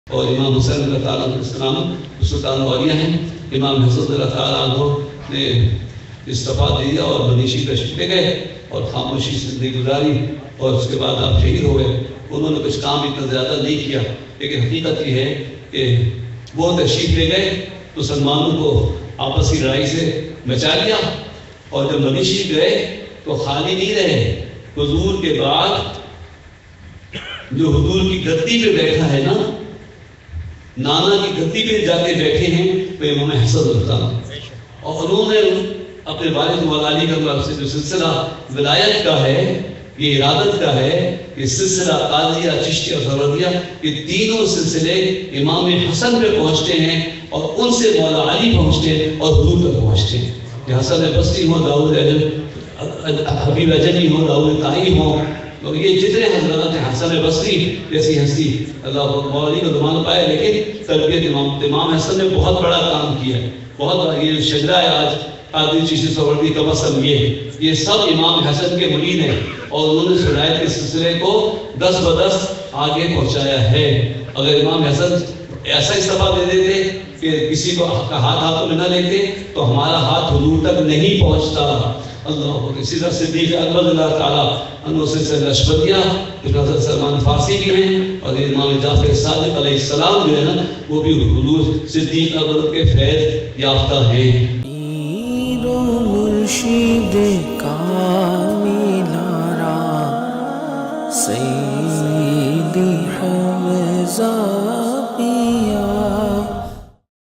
اور امام حسین اللہ تعالیٰ عنہ السلام سلطان اولیاء ہیں. امام حسن اللہ تعالیٰ عنہ نے استعفیٰ دیا اور منیشی تشریف لے گئے اور خاموشی سے زندگی گزاری اور اس کے بعد آپ شہید ہوئے. انہوں نے کچھ کام اتنا زیادہ نہیں کیا، لیکن حقیقت یہ ہے کہ وہ تشریف لے گئے تو مسلمانوں کو آپسی لڑائی سے بچا لیا، اور جب منیشی گئے تو خالی نہیں رہے. حضور کے بعد جو حضور کی گدی پہ بیٹھا ہے نا، نانا کی گدی پہ جا کے بیٹھے ہیں وہ امام حسن اللہ، اور انہوں نے اپنے والد مولا علی کا طرف سے جو سلسلہ ولایت کا ہے، یہ ارادت کا ہے، یہ سلسلہ قادریہ، چشتیہ اور سہروردیہ، یہ تینوں سلسلے امام حسن پہ پہنچتے ہیں اور ان سے مولا علی پہنچتے ہیں اور حضور تک پہنچتے ہیں. کہ حسن بصری ہو، داؤد حبیب اجلی ہو، داؤد طائی ہو، اور یہ جتنے حضرات ہیں، حسن بصری جیسی ہستی اللہ مولا علی کا زمانہ پایا، لیکن تربیت امام حسن نے بہت بڑا کام کیا ہے. بہت بڑا یہ شجرہ ہے آج قادری، چشتی، سہروردی کا مسئلہ یہ سب امام حسن کے مرید ہیں، اور انہوں نے ولایت کے سلسلے کو دست بدست آگے پہنچایا ہے. اگر امام حسن ایسا استعفیٰ دے دیتے کہ کسی کو ہاتھ ہاتھوں میں نہ لیتے تو ہمارا ہاتھ حضور تک نہیں پہنچتا. اللہ. اسی طرح صدیق اکبر اللہ تعالیٰ عنہ سے اشبدیہ حضرت سلمان فارسی بھی ہیں، اور امام جعفر صادق علیہ السلام جو ہے نا، وہ بھی حضور صدیق اکبر کے فیض یافتہ ہیں. مرشد